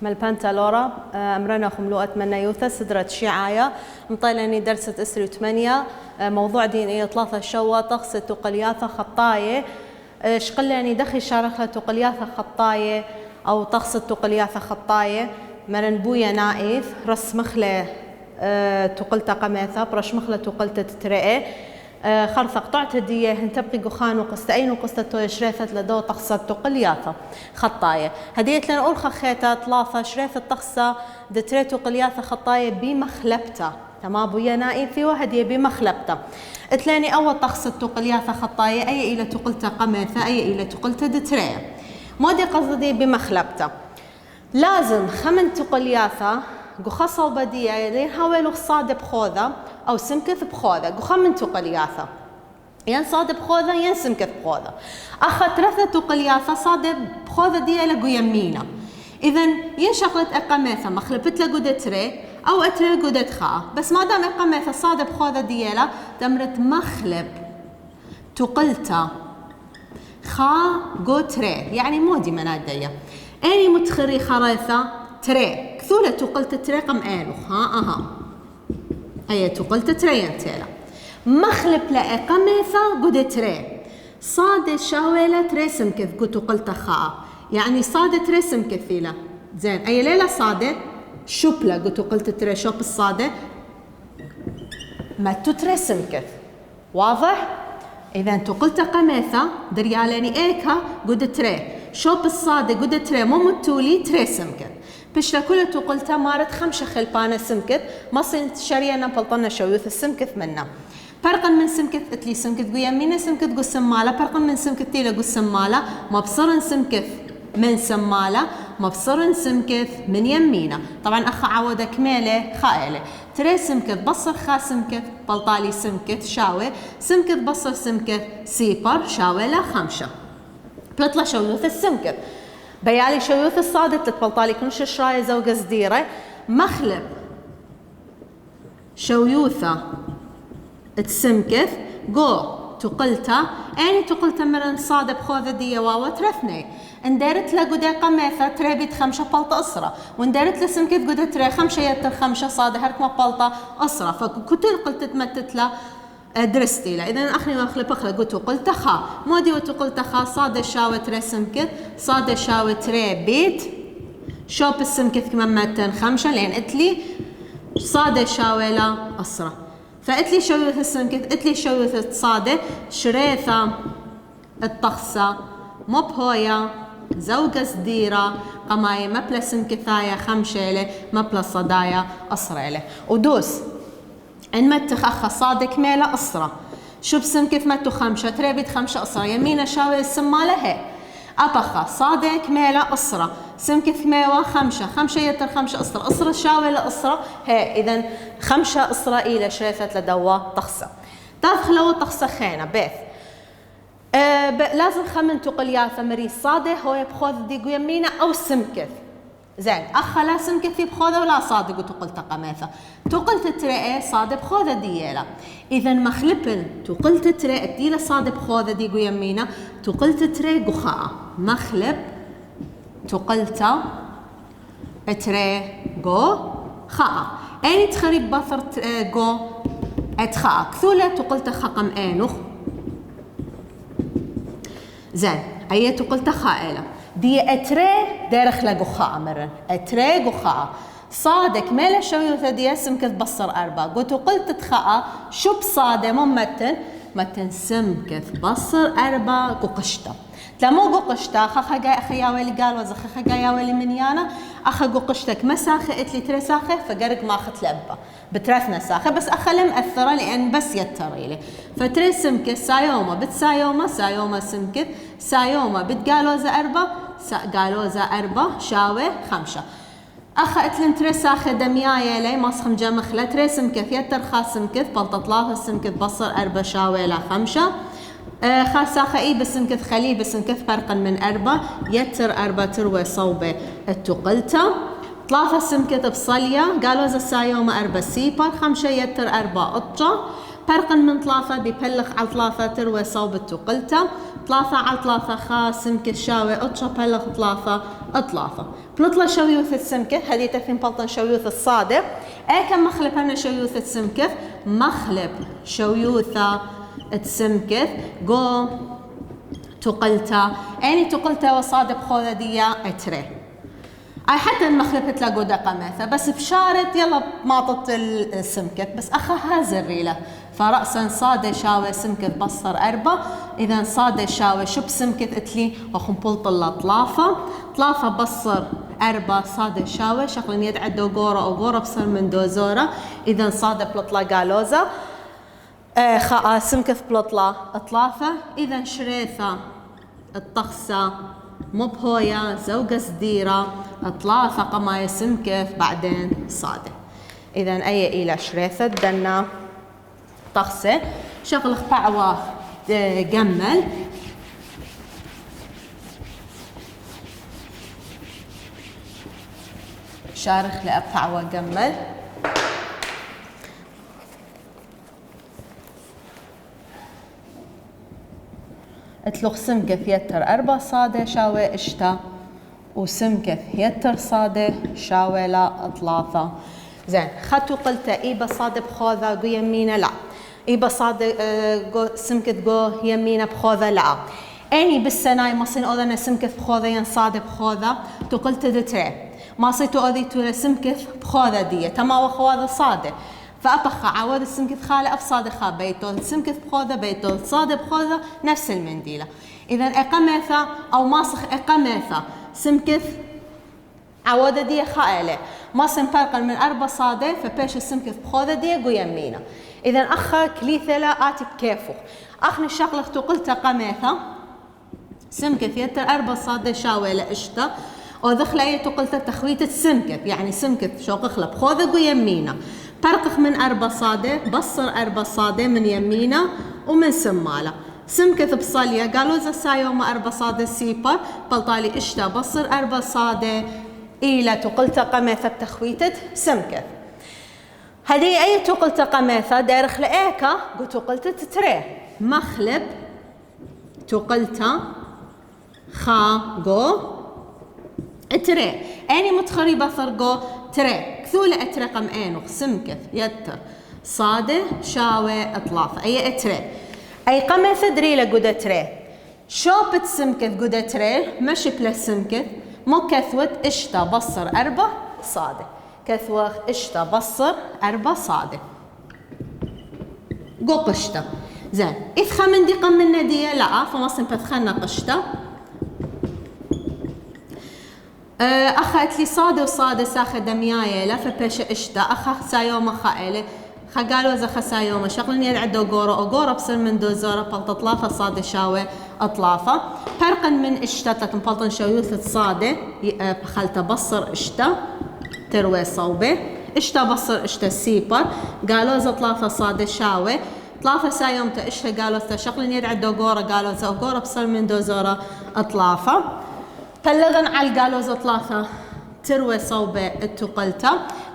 مالبانتالورا أمرنا خملوءة منيوثة سدرة شعاية مطيلني درسة إسري 8 موضوع دينية 3 شوة طقس تقلياثة خطاية شقلني دخي شارخلة تقلياثة خطاية أو طقس تقلياثة خطاية مرن بويا نائف رس مخلة تقلت قماثة برش مخلة تقلت تترئي خرثق تعتدية هنتبقي قخان وقستين وقستة شريثة لدو طقسة تقلياثة خطاية هديت لنا أرخى خيطة 3 شريثة طقسة دتريتو قلياثة خطاية بمخلبتة تمام بويا نائفي وهدية بمخلبتة اتلاني أول طقسة تقلياثة خطاية أي إلى تقلت قماثة أي إلى تقلت دترية مودي قصدي بمخلبتة لازم خمن تقلياثة قخصة وبدية لين هاولو صاد بخوذة أو سمكث بخوذة قخمن تقلياثة ين صاد بخوذة ين سمكث بخوذة أخذ 3 تقلياثة صاد بخوذة دي لقو يمينة إذن ينشقلت أقماثة مخلبت لقو دتري أو أتري لقو دتخاء بس ما دام أقماثة صاد بخوذة دي لا دمرت مخلب تقلتا خا قو تري يعني مودي منادية أني متخري خريثة تري كثولة تقلت تري قم آلو ها أي تقلت تري ينتيلا مخلب لأ قميثة قد تري صاد شاويلة تري سمكث قد تقلت خاء يعني صاد تري سمكثيلة زين أي ليلة صاد شوبلة قد تقلت تري شوب الصادة ما تتري سمكث واضح؟ إذا تقلت قميثة دريالاني إيكا قد تري شوب الصادة قد تري مو متولي تري سمكث بشلا كل تقلتها مارت 5 خلبانة سمكث ما صنت شرينا بلطنا شويوث السمكث منا فرقا من سمكث اتلي سمكث قو يمينة سمكث قو سمالة فرقا من سمكث تيلا قو سمالة مبصرا سمكث من سمالة مبصرا سمكث من يمينة طبعا أخ عودة كميلة خائلة تري سمكث بصر خا سمكث بلطالي سمكث شاوي سمكث بصر سمكث سيبر شاوي لا 5 بلطلة شويوث السمكث بيالي شويوث الصادة تتبلطالي كنش شراية زوجة صديرة مخلب شويوثة تسمكث قو تقلتا أني تقلتا مرن صادة بخوذة دي واوا ترثني اندارت له قدا قماثة تري بيت 5 بلطة أسرة واندارت له سمكث قدا تري 5 يتر 5 صادة هركما بلطة أسرة فكتر قلت تمتت له درستي له إذا أخني وأخلي بخلي قلت وقلت خا مودي وتقلت خا صاد شاوة تري سمكث صاد شاوة تري بيت شوب السمكث كمان متن 5 لأن اتلي صاد شاوة لا أسرة فاتلي شويوث السمكث اتلي شويوث صادة شريثة الطخسة مبهوية زوجة صديرة قماية مبلا سمكثاية 5 له مبلا صدايا أسرة له ودوس إن متخ أخ صادق ميلة أسرة شو بسمكث متو 5 تريبيت 5 أسرة يمينة شاوي السمالة هي أبخا صادق ميلة أسرة سمكث ميوة 5 يتر 5 أسرة شاوي لأسرة هي إذن 5 أسرة إلى شريفة لدوا طخسة تدخلوا طخسة خينة بيث لازم خمن تقلياثة مري صادق هو بخوذ ديقو يمينة أو سمكث زين أخا لا سمكث بخوذة ولا صادق وتقلت قماثة تقلت تري صادق بخوذة ديالا إذا مخلبن تقلت تري الديلة صادق بخوذة ديقو يمينة تقلت تري قخاء مخلب تقلت تري قو خاء أين تخريب بثر قو اتخاء كثولة تقلت خقم أينخ زين أي تقلت خائلة دي أتري دارخ لقو خاء مرن أتري قو خاء صادق ميلا شويوثة دي سمكث بصر 4 قلت وقلت تخاء شو بصادة مو متن سمكث بصر 4 قو قشطة لا مو قو قشطة أخا يا ويلي قال وزخ أخا يا ويلي منيانا أخا قو قشتك ما ساخة اتلي تري ساخة فقرق ما أخت لأبا بترثنا ساخة بس أخا لم أثره لأن بس يتريلي فتري سمكث سايوما سايوما سمكث سايوما بتقالوزة 4 قالوزة 4 شاوي 5 أخا اتلن تري ساخة دميايا لي مصخم جمخلة تري سمكث يتر خا سمكث بلطة 3 سمكث بصر 4 شاوي لا 5 خاساخة إي بسمكث خلي بسمكث فرقا من 4 يتر 4 تروي صوبة التقلتة 3 سمكث بصلية قالوا زا سايوما 4 سيبر 5 يتر 4 قطة فرقا من طلافة بيبلغ على طلافة تروي صوب التقلتة طلافة على طلافة خا سمكة شاوي أطشا بلغ طلافة أطلافة بلطلة شويوث السمكة هذه تثين بلطن شويوث الصادق كم مخلب هنا شويوث السمكة مخلب شويوثة السمكة جو تقلتة يعني تقلتة وصادق خوذة ديا اتري اي حتى المخلب تلاقوا دقة مثلا بس بشارت يلا ماطت السمكة بس اخا هازريله فرأسا صادة شاوي سمكة بصر أربع إذا صادة شاوي شو بسمكة اتلي وخنبول طلة طلافة بصر أربع صادة شاوي شغلن يدعى دوغورة أو غورة بصر من دوزورة إذا صادة بلطلة قالوزة خاء سمكة بلطلة طلافة إذا شريثة الطخسة مبهوية زوجة صديرة طلافة قماية سمكة بعدين صادة إذا أي إلى شريثة دنا طخسة شغل قعوة جمل شارخ لقعوة جمل اتلوخ سمكة يتر أربع صادة شاوي اشتا وسمكة يتر صادة شاوي لا أطلاثة زين خطو قلت إيبا صادة بخوذة قو يمينة لا إيبا صادة سمكة قو يمينة بخوذة لا أني بالسناي مصين أذن سمكة بخوذة ين صادة بخوذة تقلت دتري ما صيتو أذيتو لسمكة بخوذة دي تما وخوذة صادة فأبخ عوض السمكة خالة أفصاد خا بيتو السمكة بخوذة بيتو صادة بخوذة نفس المنديلة إذا إقامثة أو ماسخ إقامثة سمكة عوضة دي خائلة ما فرقا من أربع صادة فبيش السمكة بخوذة دي قو يمينة إذا أخا كليثة لا آتي بكيفه أخني الشغلة تقلت قميثة سمكة يتر أربع صادة شاوي لأشتا ودخل أي تقلت تخويت السمكة يعني سمكة شوقخلة بخوذة قو يمينة فرقخ من أربع صادة بصر أربع صادة من يمينة ومن سمالة سمكة بصالية قالوا إذا سايوم أربع صادة سيبر بلطالي إشتا بصر أربع صادة إلى تقلت قميثة بتخويتة سمكة هذه أي تقلت قميثة دارخ لإيكا قو تقلت تتري مخلب تقلت خا قو تري أني متخري بثر قو تري كثولة اترقم انوخ سمكث يتر صادة شاوي اطلاف اي اتري اي قمث دريلة قودة تري شوبت سمكث قودة تري مشي بلا سمكث مو كثوت اشتا بصر أربع صادة كثوة اشتا بصر أربع صادة قو قشتا زين إذ من دي قم الندية لا فمصن فتخنا قشتا أخذت لي صادة وصادة ساخة دمياية لا فبيش اشتا أخا سايومة خائلة قالوا إذا خسايومة شغلن يدعدو أوغورة بصير من دوزورة بلططلافة صادة شاوي أطلافة فرقا من اشتا تنبلطن شويوثة صادة بخلت بصر اشتا تروي صوبة اشتا بصر اشتا سيبر قالوا إذا طلافة صادة شاوي طلافة سايومة اشتا قالوا إذا شغلن يدعدو أوغورة قالوا إذا أوغورة بصير من دوزورة أطلافة بلغن على قالوزة طلافة تروي صوبة التقلتة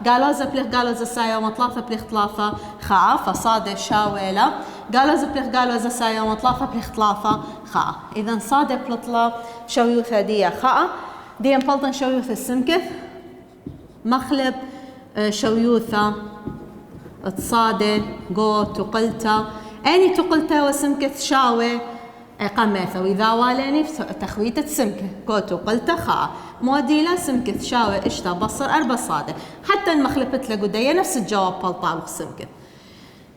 قالوزة بلغ قالوزة سايا مطلافة بلغ طلافة خاء فصادة شاويلة قالوزة بلغ قالوزة سايا مطلافة بلغ طلافة خاء إذا صادة بلطلة شويوثة دي خاء دي مبلطن شويوثة السمكث مخلب شويوثة تصادة قو تقلتة أني تقلتة وسمكث شاوي قماثة وإذا والاني تخويتة سمكة كوتو قلت خاء موديلا سمكة شاوي اشتا بصر أربع صادة حتى المخلفت لقودية نفس الجواب بالطابق سمكة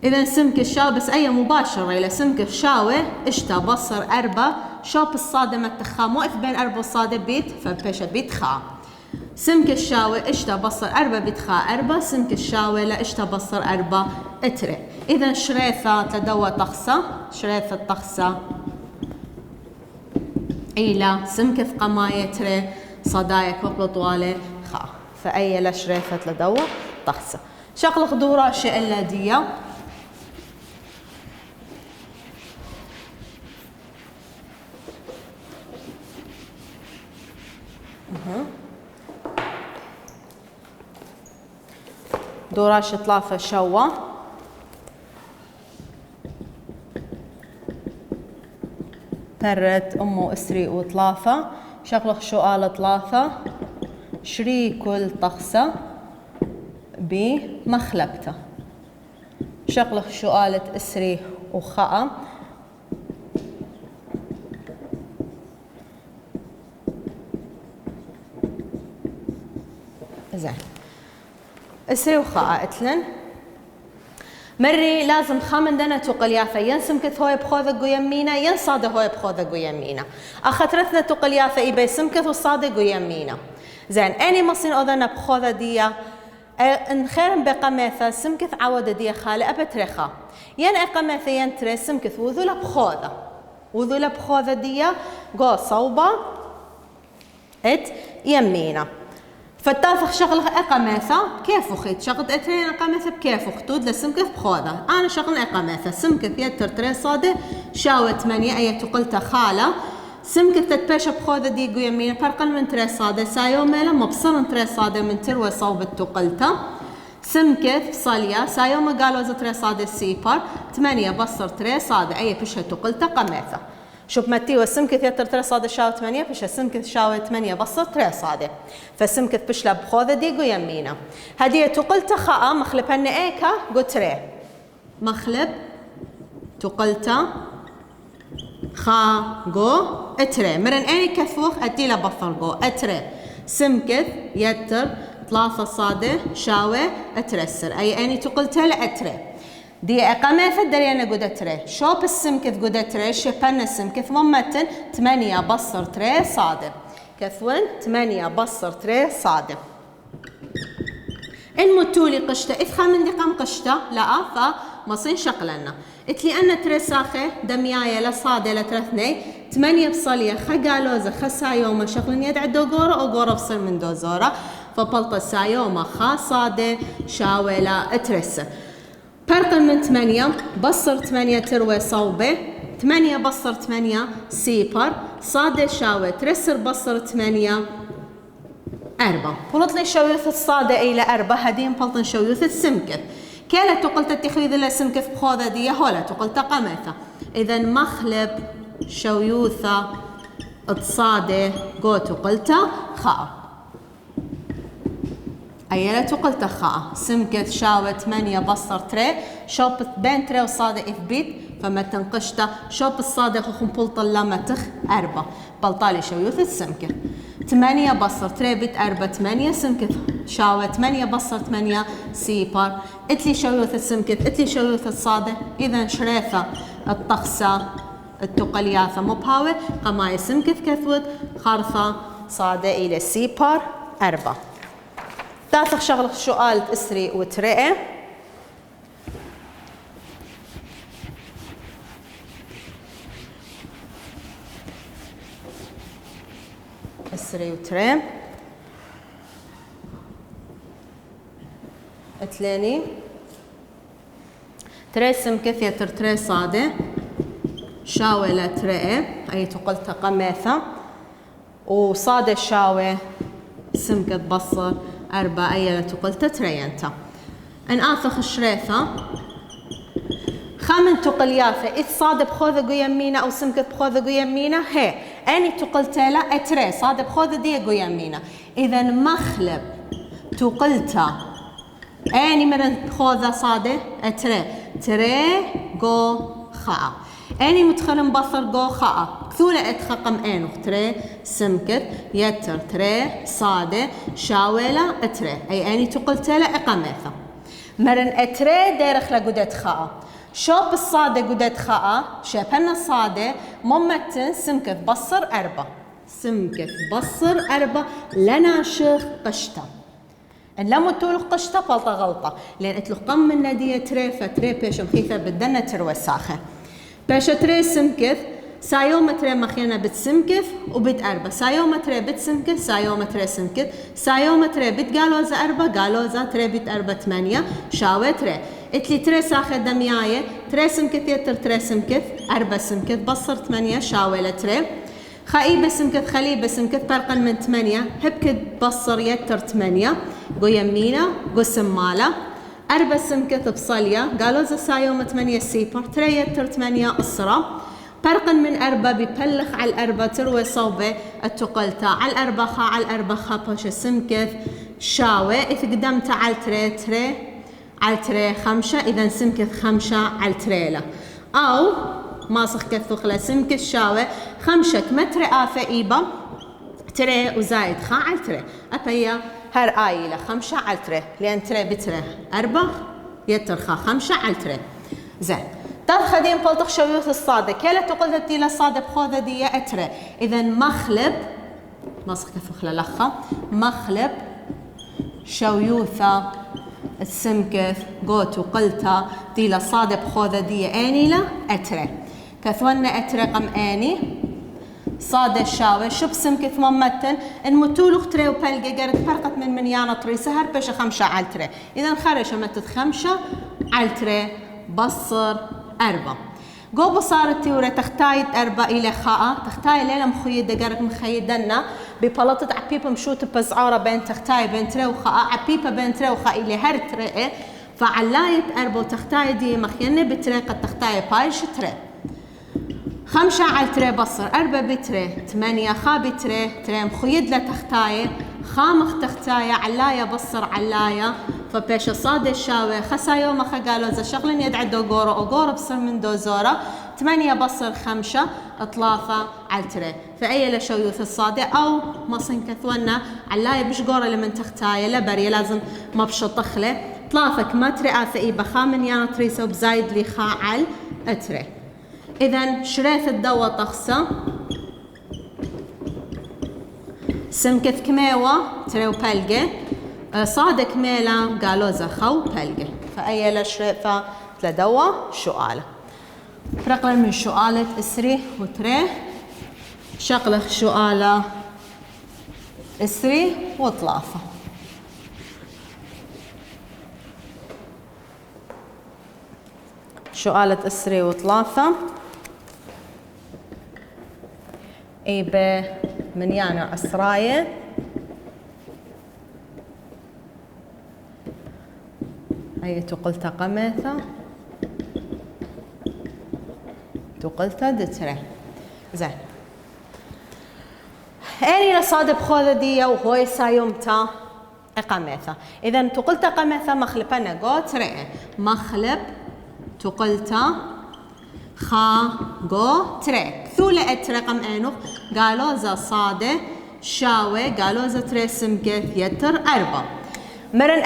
إذا سمكة شاوي بس أي مباشرة إلى سمكة شاوي اشتا بصر أربع شوب الصادة متخا مو بين أربع صادة بيت فبيش بيت خاء سمكة شاوي اشتا بصر أربع بيت خاء أربع سمكة شاوي لا اشتا بصر أربع اتري إذا شريثة تدوى طخسة شريثة طخسة إلى سمكة قماية تري صدايق وبلطوالة خا فأي لشريفة لدوة طخسة شغل خدورة شيء إلا دية دوراش طلافة شوة برت أمو إسري وثلاثة شغلة سؤال ثلاثة شري كل طخسة بمخلبته شغلة سؤال إسري وخاء زين إسري وخاء اتلن مري لازم خامن دنا تقليافة ينسمكت هوي بخوذق ويمينا ينصاد هوي بخوذق ويمينا أخطرتنا تقليافة إيبي سمكت وصادق ويمينا زين أني مصين أذنا بخوذة ديا إن خيرا بقميثة سمكت عودة ديا خالي أبترخا ين أقميثة ينتري سمكت وذولا بخوذة وذولا بخوذة ديا قو صوبة ات يمينا فتافخ شغله أقميثة كيف خيت شغلت أترين أقميثة بكيف خطود لسمكث بخوذة أنا شغل أقميثة سمكث يتر تري صادة شاوة 8 أي تقلت خالة سمكث تتباشى بخوذة ديقو يمين فرقا من تري صادة سايو ميلا مبصر تري صادة من تروي صوب تقلتة سمكث صالية سايو ما قالوا زي تري صادة سيبر 8 بصر تري صادة أي بشها تقلتة قميثة شوف متي سمكث يتر تري صادة شاوة 8 بشها سمكث شاوة 8 بصر تري صادة فسمكث بشلا بخوذة ديقو يمينا هدية تقلت خاء مخلب هن ايكا قتري مخلب تقلت خا قو اتري مرن اي كثوخ اتيلا بصر قو اتري سمكث يتر 3 صادة شاوة اترسر اي اني تقلتها لاتري دي اقامة درينا قد اتري شوب السمكث قد اتري شبن السمكث ممتن 8 بصر تري صادة كثون 8 بصر تري صادة إن متولي قشطة إذا من دقام قشطة لا فمصين شقلنا إتلي أنا تري ساخة دميايا لصادة لترثني 8 بصلية خقالوزة خسايوما شقلن يدع دوغورة أو غورة بصر من دوزورة فبلطة سايوما خا صادة شاولة ترسة فرقا من 8 بصر 8 تروي صوبة 8 بصر 8 سيبر صادة شاوة ترسر بصر 8 4 بلطلي شويوث الصادة إلى 4 هدين بلطن شويوث السمكث كلا تقلت التخويذ إلى سمكث بخوذة دي هولا تقلت قمثة إذا مخلب شويوثة الصادة قو تقلت خاء أيلا تقلت خاء سمكث شاوة 8 بصر تري شوب بين تري وصادة إثبيت فما تنقشته شوب الصادة خخم بلطن لما تخ 4 بلطالي شويوث السمكث 8 بصر تري بيت 4 8 سمكث شاوة 8 بصر 8 سيبر اتلي شويوث السمكث اتلي شويوث الصادة إذا شريثة الطخسة التقلياثة مبهاوة قماي سمكث كثود خرثة صادة إلى سيبر 4 ثالث شغلة سؤال إسري وترئة إسري وتري اتلاني تري سمكث يتر تري صادة شاوة ترئة أي تقلت قميثة وصادة شاوة سمكث بصر 4 أي تقلت ترينتا أن آثخ الشريثة خامن تقليافة إذ صادب خوذ يمينا أو سمكت بخوذ يمينا هي أني تقلت لا أتري صادب خوذ دي يمينا إذا مخلب تقلت أني من خوذ صادب أتري تري جو خاء أني متخلم بصر جو خاء كثولة أتخقم أنو تري سمكت يتر تري صادة شاولة أتري أي أني تقلت لا إقامثة مرن أتري ديرخ لقدت خاء شوب الصادة قدت خاء شابن الصادة ممتن سمكت بصر 4 سمكت بصر 4 لناشخ قشطة إن لم تولخ قشطة فلطة غلطة لأن اتلخ قم من نادية تري فتري بيش مخيثة بدنا تروي ساخة بيش تري سمكت سايوم تري مخينا بتسمكث وبت 4 سايوم تري بتسمكث سايوم تري سمكث سايوم تري بت قالوزة 4 قالوزة تري بت 4 8 شاوة تري اتلي تري ساخة دمياية تري سمكث يتر تري سمكث 4 سمكث بصر 8 شاوة تري خايبة سمكث خليبة سمكث فرقا من 8 هبكت بصر يتر 8 قو يمينة قو سمالة 4 سمكث بصلية قالوزة سايوم 8 سيبر تري يتر 8 أسرة فرقا من أربعة بيبلغ على الأربعة تروي صوبة التقلتا على الأربعة خا على الأربعة خا باشا سمكث شاوي إذا قدمت على تري على تري خمسة إذا سمكث خمسة على تريلا أو ما صخ كثوخلا سمكث شاوي خمسة كمتر آفة إيبا تري وزايد خا على تري أبيا هر آيلة خمسة على تري لأن تري بتري أربعة يتر خا خمسة على تري زين تاخذين بلطخ شويوث الصادة كلا تقول تدي للصادة بخوذة دي أترى إذا مخلب مسخ كفخ للخة مخلب شويوثة السمكث قوت وقلتا دي للصادة بخوذة دي آني لا أترى كثونا أترى قم آني صادة الشاوي شوف سمكث ممتن إن متولوخ تري وبلقى قرد فرقت من منيانا تري سهر بش خمسة على تري إذا خرج متت خمسة على تري بصر أربعة قوبو صارت تيورة تختايد أربعة إلى خاء تختاي ليلة مخيدة قرق مخيدنا ببلطة عبيبة مشوت بزعارة بين تختاي بين تري وخاء عبيبة بين تري وخاء إلى هر تري فعلاية أربعة وتختاي دي مخينة بتري قد تختاي بايش تري خمسة على تري بصر أربعة بتري 8 خا بتري تري مخيد لتختاي خامخ تختاية علاية بصر علاية فبيش صاد الشاوي خسا يوم خا قالوا إذا شغلن يدعي دوغورة أوغورة بصر من دوزورة 8 بصر 5 إطلافة على تري فأي لشويوث الصادة أو مصن كثونا علاية بش قورة لمن تختاية لبري لازم ما بشو طخلة إطلافك ما تري آثئي بخا من يانا تريسو بزايد لي خا على أتري إذن شريث الدوا طخسة سمكث كميوة تري وبلقة صادة كميلة قالوا زخو بلقة فأي لشريثة تلدوا شؤالة فرقلا من شؤالة إسري وتري شقلخ شؤالة إسري وطلافة شؤالة إسري وطلافة إيبه من يانا عسراية أي تقلت قميثة تقلت دتري زين أني لصادب خوذة دي وهوي سايومتا قميثة إذا تقلت قميثة مخلب أنا قو تري مخلب تقلت خا جو تري ثولة اتري قم انوخ قالوا زا صادة شاوي قالوا زا تري سمكث يتر 4 مرن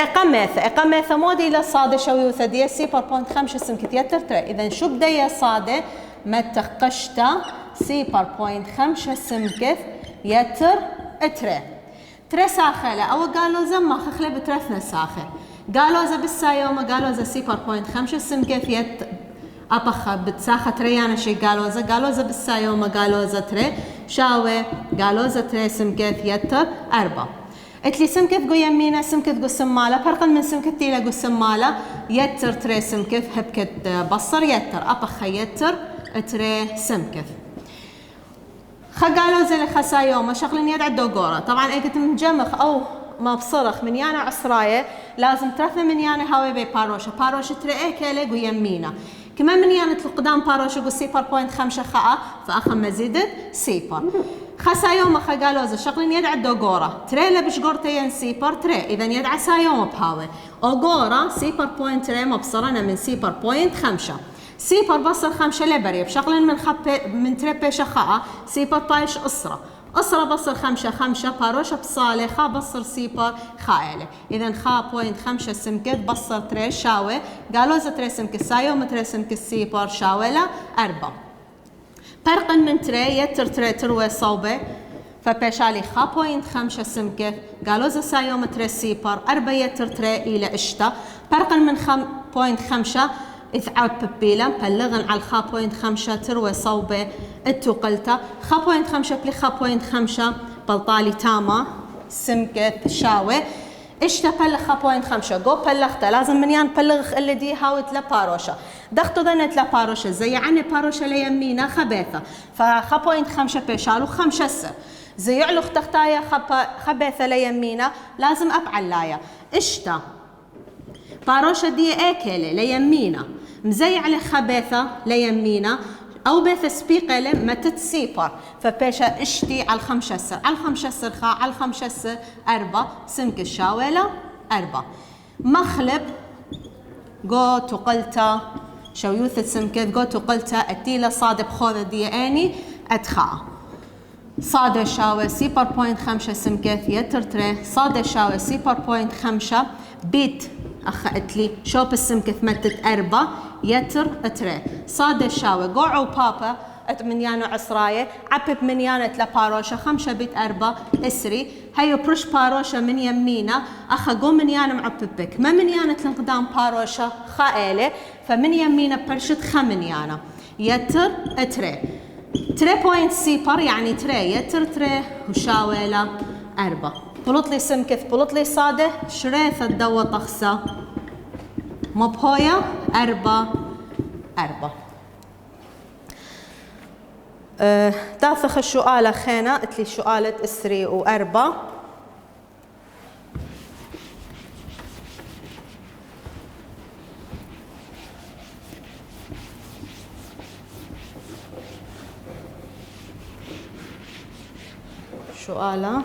اقامثة مودي لصادة شاوي وثدية 0.5 سمكث يتر تري اذا شو بداية صادة ما تقشتا 0.5 سمكث يتر تري ساخلة او قالوا زا ما خخلة بترثنا ساخة قالوا زا بالسايومة قالوا زا 0.5 سمكث يتر أبخ بتساخة تريانا شي قالوزة بالسايومة قالوزة تري شاوي قالوزة تري سمكث يتر 4 اتلي سمكث قو يمينة سمكث قو سمالة فرقا من سمكث تيلا قو سمالة يتر تري سمكث هبكت بصر يتر أبخ يتر تري سمكث قالوزة لخسايومة شغلين يدعى دوغورة طبعا ايكت مجمخ أو ما بصرخ من يانا عسراية لازم ترثنا من يانا هاوي بي باروشة تري ايكالي قو يمينة كمان من يانت القدام باروش يقول 0.5 خاء فأخا مزيدت 0 خسا يوم أخا قالوزة شغلين يدعى دوغورة تري لبش قورتين 0 تري إذا يدعى سايوم بهاوي أوغورة 0.3 مبصرنا من 0.5 0 بصر 5 لبري بشغلين من تري بيش خاء 0 بايش أسرة بصر 5 باروشة بصالة خا بصر 0 خائلة إذا خا 0.5 سمكت بصر تري شاوي قالوا زا تري سمكت سايوم تري سمكت 0 شاوي 4 فرقا من تري يتر تري تروي صوبة فبيشالي خا 0.5 سمكت قالوا زا سايوم تري 0 4 يتر تري إلى إشتا فرقا من 0.5 إثعاب ببيلا بلغن على الخا 0.5 تروي صوبة التقلتا خا 0.5 بلي خا 0.5 بلطالي تاما سمكت شاوي اشتا بلغ خا 0.5 قو بلغتا لازم من يان بلغ اللي دي هاوت لباروشة دختو ذنت لباروشة زي عني باروشة ليمينا خبيثة فخا 0.5 بيشالو 5 سر زي علو اختختايا خبيثة ليمينا لازم أبعلايا اشتا باروشة دي اكلة ليمينا مزي على خبيثة ليمينا أو بيث سبيقة متت سيبر فبيشا اشتي على الخمشسر على الخمشسر خا على الخمشسر أربع سمك الشاولة أربع مخلب جو تقلتا شو يوث سمكت جو تقلتا أتيلا صاد بخوذ دي أني أدخا صاد شاوة سيبر بوينت خمسة سمكت يتر تري صاد شاوة سيبر بوينت خمسة بيت أخذت لي شوب السمكت متت أربع يتر تري صاد شاوة قوعو بابا منيانو عصراية عبب منيانة لباروشة خمسة بيت أربع إسري هيو برش باروشة من يمينا أخا قو منيانة معببك ما منيانة لنقدام باروشة خائلة فمن يمينا برشت خمنيانة يتر تري تري بوينت سيبر يعني تري يتر تري وشاويلة أربع بلط لي سمكث بلط لي صادة شريثة الدوة طخسة مبهوية أربع تاثخ الشؤالة خينا اتلي شؤالة اسري وأربع شؤالة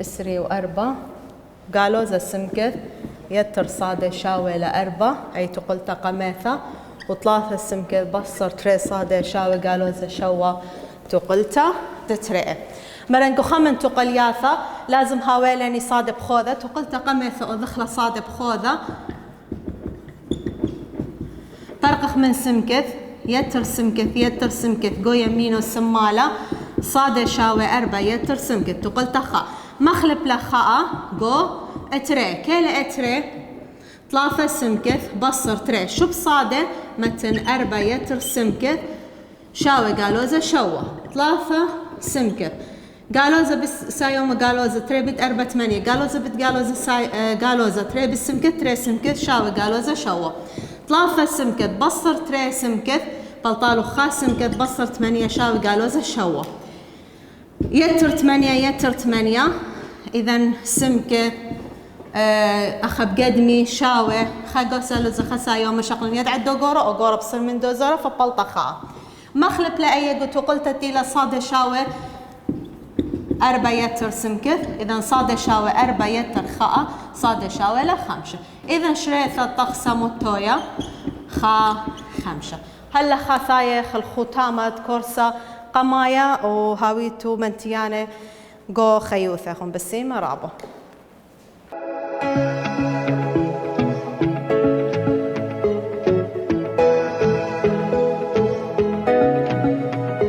اسري وأربع قالوا ذا سمكث يتر صادة شاوي لأربع أي تقول تقميثة وثلاثة سمكة بصر تري صادة شاوي قالوا ذا شوا تقلتا تترئ مرنقو خمن تقلياثة لازم هاويلاني صادة بخوذة تقلتا قميثة ودخلة صادة بخوذة فرقخ من سمكث يتر سمكث قو يمينو السمالة صادة شاوي أربع يتر سمكث تقلتا خا مخلب لخاء قو اتري كيلا اتري ثلاثة سمكث بصر تري شو بصادة متن أربع يتر سمكث شاوي قالوزة شوا ثلاثة سمكث قالوزة بس سايوم قالوزة تري بيت أربع ثمانية قالوزة بيت قالوزة تري بالسمكث تري سمكث شاوي قالوزة شوا ثلاثة سمكث بصر تري سمكث بلطالو خاص سمكث بصر ثمانية شاوي قالوزة شوا يتر ثمانية إذن سمكة أخب قدمي شاوي خاقو سالوزة خسا يوم شغل يد عدو قورة أو قورة بصير من دو زورة فبلطة خاء مخلب لأي قلت قلت تيلا صاد شاوي أربع يتر سمكث إذن صاد شاوي أربع يتر خاء صاد شاوي لخمسة إذن شريثة طخسة متوية خمسة هلا خاثايخ الختامة كورسة قمايا وهاويتو منتيانة قو خيوثة هم بسيمة رابو